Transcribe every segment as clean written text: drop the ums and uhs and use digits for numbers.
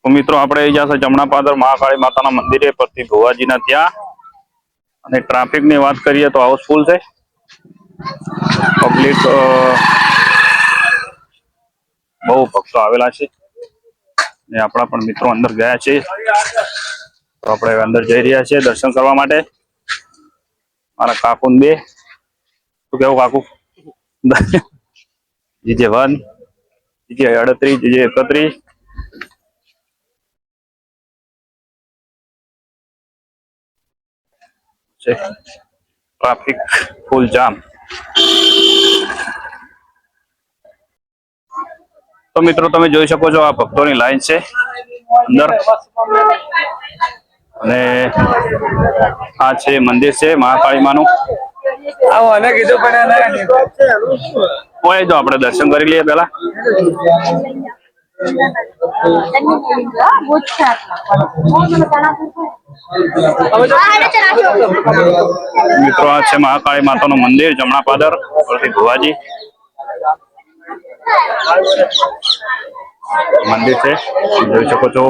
तो मित्रों આપણે આવી ગયા છે જમણાપાદર મહાકાળી માતાના મંદિરે પરથી ભુવાજીના ત્યાં અને ટ્રાફિક ની વાત કરીએ તો હાઉસફુલ છે પબ્લિક બહુ ભક્તો આવેલા છે ને આપણા પણ મિત્રો અંદર ગયા છે તો આપણે અંદર જઈ રહ્યા છીએ દર્શન કરવા માટે મારા કાકુ બે શું કેવું કાકુ GJ 1 GJ 38 GJ 31 traffic full jam. तो मित्रों તમે જોઈ શકો છો આ ભક્તોની લાઈન છે અંદર અને આ છે મંદિર છે મહાકાળી માનું આવો અને કીધું પણ ઓય જો આપણે દર્શન કરી લઈએ પહેલા मित्रों आज से महाकाली माता नु मंदिर जमणापादर परથી ભુવાજી मंदिर से જોઈ શકો છો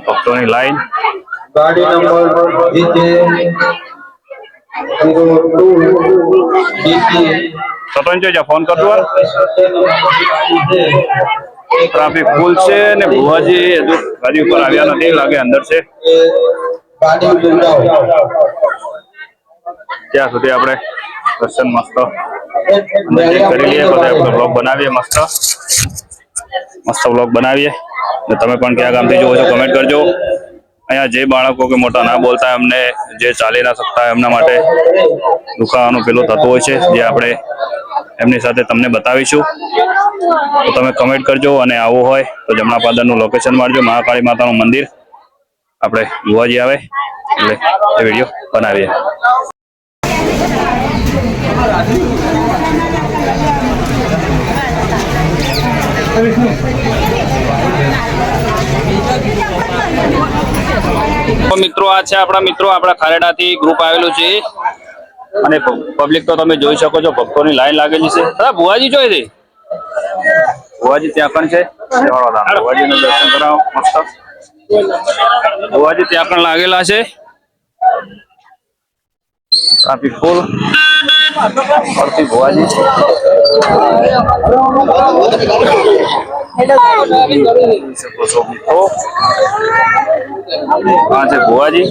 ભક્તોની લાઈન ગાડી નંબર DJ 02 फोन कर दो ट्रैफिक फुल છે ને ભુવાજી હજુ ગાડી ઉપર આવ્યા નથી લાગે અંદર છે ત્યાં સુધી આપણે દર્શન મસ્ત કરી લઈએ પછી આપણે બ્લોગ બનાવીએ મસ્ત બ્લોગ બનાવીએ ને તમે પણ કયા ગામથી જોવો છો કમેન્ટ કરજો અહીંયા જે બાળકો કે મોટા ના બોલતા એમને જે ચાલી ના શકતા એમના માટે દુખાવાનું પેલું થતું હોય છે જે આપણે એમની સાથે તમને બતાવીશું તો તમે કમેન્ટ કરજો અને આવું હોય તો જમણાપાદરનું લોકેશન મારજો મહાકાળી માતાનું મંદિર આપણે ભુવાજી આવે એટલે એ વિડીયો બનાવીએ તો મિત્રો આ છે આપણા મિત્રો આપણા ખારેડાથી ગ્રુપ આવેલું છે અને પબ્લિક તો તમે જોઈ શકો છો ભક્તોની લાઈન લાગેલી છે હા ભુવાજી જોઈ છે ભુવાજી ત્યાં પણ છે ભુવાજીનું દર્શન કરાવો મસ્ત ભુવાજી ત્યાં પણ લાગેલા છે ટ્રાફિક ફૂલ પરથી ભુવાજી हाँ से भुवाजी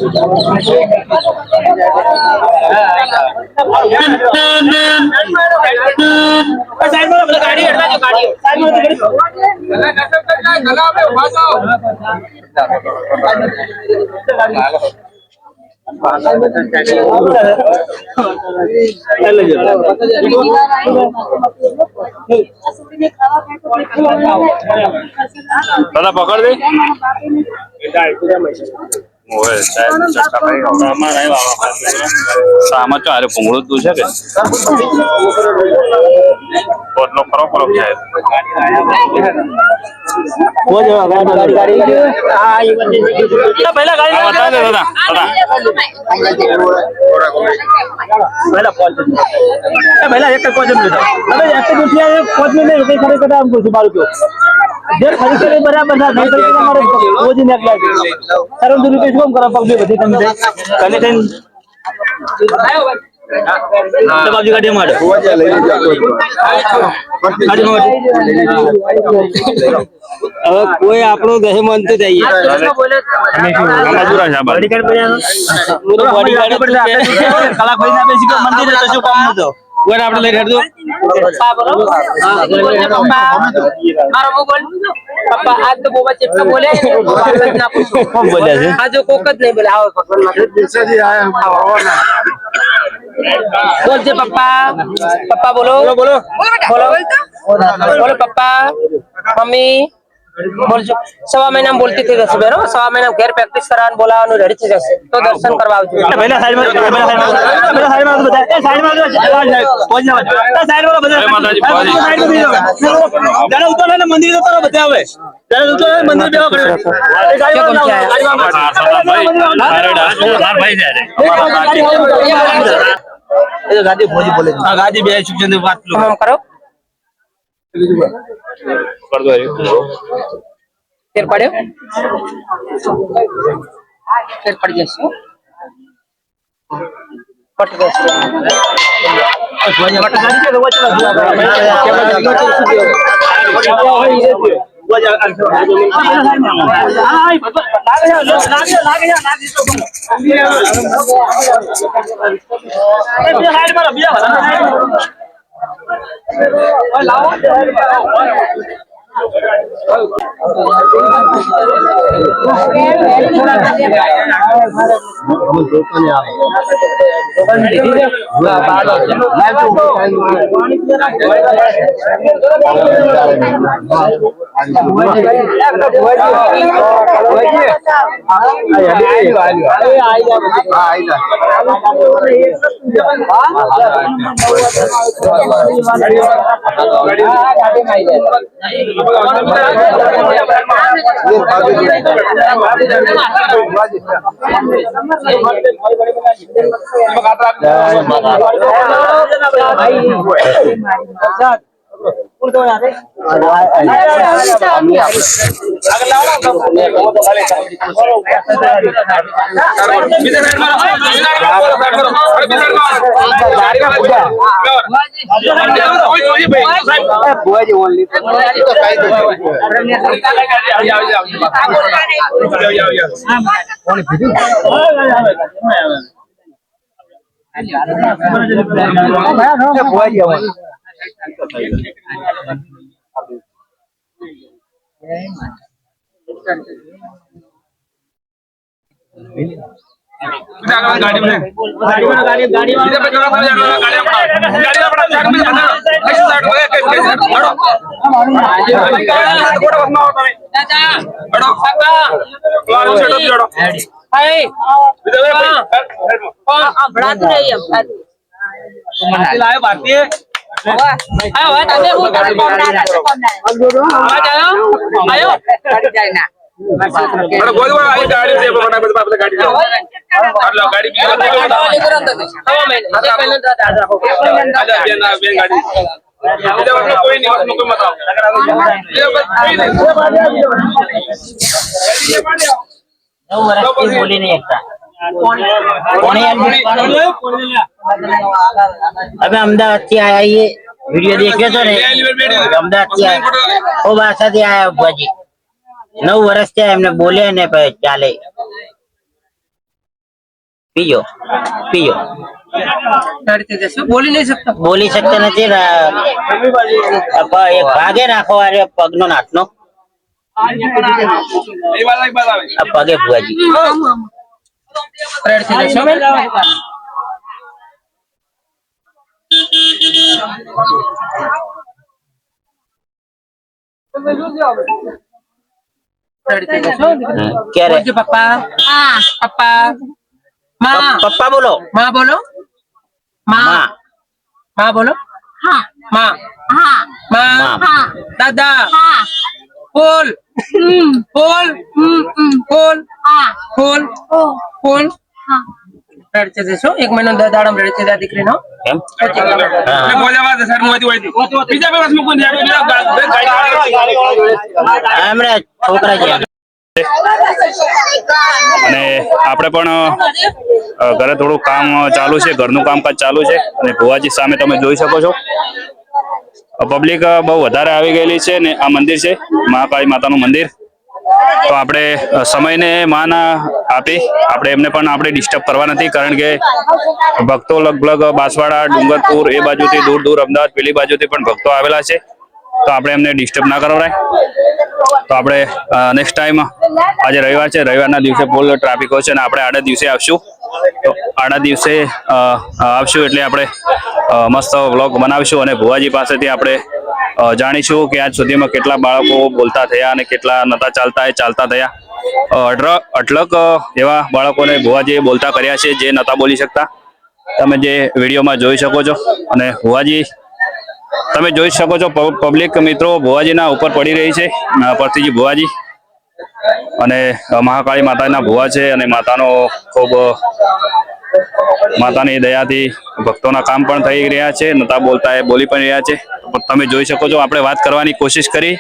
दादा पकड़ दे સામા તો આરે ભૂંગળું તું છે કે પોતનો ખરો ખરો જાય ઓ જો ગાડી આ પહેલા ગાડી બતા દે દાદા પહેલા પહોંચ પહેલા એક પહોંચ લીધો હવે એક દુનિયા પહોંચ ને કઈ ખરે કદા આમ પૂછી મારું તો જે ખરી બરાબર ના થઈ તો અમારે ઓજી નાખલા સર દુરુ કે શું કરો પગ બધી તમે કને કઈ तो बाबू गाड़ी मारो अब कोई आपनो दही मन तो चाहिए कला कोई ना बेसी मंदिर है तो जो काम तो वो आपने ले दो मारो बोल पापा आज तो बोबा चिप्स बोले ना पूछो बोले आज जो कोकत नहीं बोला आओ भगवान माता दिशा जी आए हम बोल जे पापा पापा बोलो बोलो बोलो बोलो पापा मम्मी बोल जो सवा महीना बोलती थी वैसे बेरो सवा महीना घर प्रैक्टिस कराने बोला और रेडी थी जैसे तो दर्शन करवाओ पहले साइड में बता साइड में पहुंच जा साइड में बता माताजी साइड में जरा ऊपर है ना मंदिर तो बतावे जरा ऊपर मंदिर पे भाई जा रहे ये गाड़ी भोजी बोले हां गाड़ी बे चुके बात लो हम करो कर दो ફેર પડ્યો ફેર પડી જશે પટ જશે बोली नहीं एकता अबे अहमदाबाद થી આયા ये वीडियो देखे तो ने अहमदाबाद થી आया वो भाषा થી आया बुआजी 9 વર્ષ થયા એમને બોલે ને ચાલે पियो पियो बोली सकते नहीं एक भागे नाखो अरे पगनो नाटनो अब पगे बुआजी क्या रे पापा पापा माँ पप्पा बोलो माँ बोलो माँ माँ बोलो हाँ माँ हाँ माँ दादा हाँ फूल फूल फूल फूल फूल રડશે દેશો 1 મહિનો દાડામ રડશે દા દીકરી નો એમ બોલાવા છે સર મોતી હોય બીજા બસ મુકું દે हमरा છોકરા છે અને આપણે પણ ઘરે થોડું કામ ચાલુ છે ઘરનું કામકાજ ચાલુ છે અને ભુવાજી સામે તમે જોઈ શકો છો પબ્લિક બહુ વધારે આવી ગયેલી છે ને આ મંદિર છે મહાકાળી માતાનું મંદિર તો આપણે સમયને માન આપી આપણે એમને પણ આપણે ડિસ્ટર્બ કરવા નથી કારણ કે ભક્તો લગભગ બાંસવાડા ડુંગરપુર એ બાજુથી દૂર દૂર અમદાવાદ પેલી બાજુથી પણ ભક્તો આવેલા છે તો આપણે એમને ડિસ્ટર્બ ના કરવરાય તો આપણે નેક્સ્ટ ટાઈમ આજે રવિવાર છે રવિવારના દિવસે ફૂલ ટ્રાફિક હોય છે અને આપણે આડા દિવસે આવશું તો આડા દિવસે આવશું એટલે આપણે મસ્ત વ્લોગ બનાવીશું અને ભુવાજી પાસેથી આપણે જાણીશું કે આજ સુધીમાં કેટલા બાળકો બોલતા થયા અને કેટલા નતા ચાલતા થયા અઢળક એવા બાળકોને ભુવાજીએ બોલતા કર્યા છે જે નતા બોલી શકતા તમે જે વિડીયોમાં જોઈ શકો છો અને ભુવાજી તમે જોઈ શકો છો પબ્લિક મિત્રો ભુવાજીના ઉપર પડી રહી છે પરથીજી ભુવાજી અને મહાકાળી માતાના ભુવા છે અને માતાનો ખૂબ માતાની દયાથી ભક્તોના કામ પણ થઈ રહ્યા છે નતા બોલતા એ બોલી પણ રહ્યા છે તમે જોઈ શકો છો આપણે વાત કરવાની કોશિશ કરી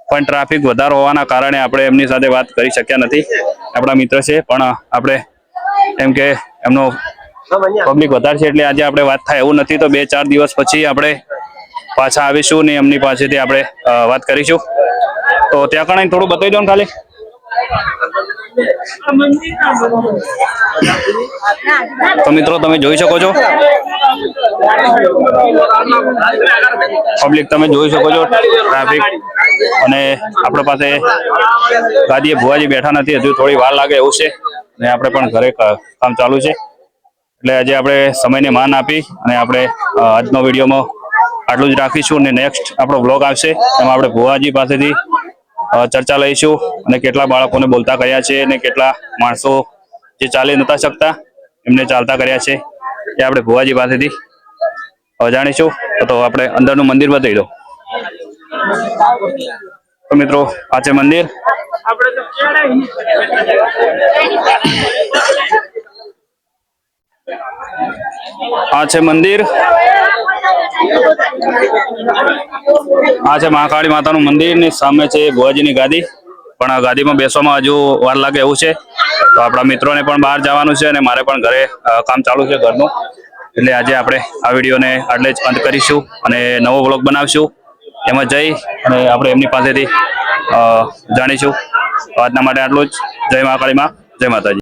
પણ ટ્રાફિક વધારે હોવાના કારણે આપણે એમની સાથે વાત કરી શક્યા નથી. આપણા મિત્ર છે પણ આપણે એમ કે એમનો પબ્લિક વધારે છે એટલે આજે આપણે વાત થાય એવું નથી. તો 2-4 દિવસ પછી આપણે પાછા આવીશું ને એમની પાસેથી આપણે વાત કરીશું. તો ત્યાં કણે થોડું બતાવી દો ને ખાલી. તો મિત્રો તમે જોઈ શકો છો પબ્લિક, તમે જોઈ શકો છો ટ્રાફિક. અને આપણા પાસે ગાદીએ ભુવાજી બેઠા નથી, હજુ થોડી વાર લાગે એવું છે. ને આપણે પણ ઘરે કામ ચાલુ છે એટલે આજે આપણે સમયને માન આપી અને આપણે આજનો વિડીયોમાં આટલું જ રાખીશું. અને નેક્સ્ટ આપણો બ્લોગ આવશે એમાં આપણે ભુવાજી પાસેથી ચર્ચા લઈશું અને કેટલા બાળકોને બોલતા કર્યા છે અને કેટલા માણસો જે ચાલી નતા શકતા એમને ચાલતા કર્યા છે એ આપણે ભુવાજી પાસેથી જાણીશું. તો આપણે અંદરનું મંદિર બતાવી દો. તો મિત્રો આ છે મંદિર. આ છે મંદિર. આ છે મહાકાળી માતાનું મંદિર ની સામે છે ભુવાજીની ગાદી. પણ આ ગાદીમાં બેસવામાં હજુ વાર લાગે એવું છે. તો આપણા મિત્રોને પણ બહાર જવાનું છે અને મારે પણ ઘરે કામ ચાલુ છે ઘરનું. એટલે આજે આપણે આ વિડીયોને આટલે જ અંત કરીશું અને નવો વ્લોગ બનાવશું. એમાં જઈ અને આપણે એમની પાસેથી જાણીશું. આજના માટે આટલું જ. જય મહાકાળી માં, જય માતાજી.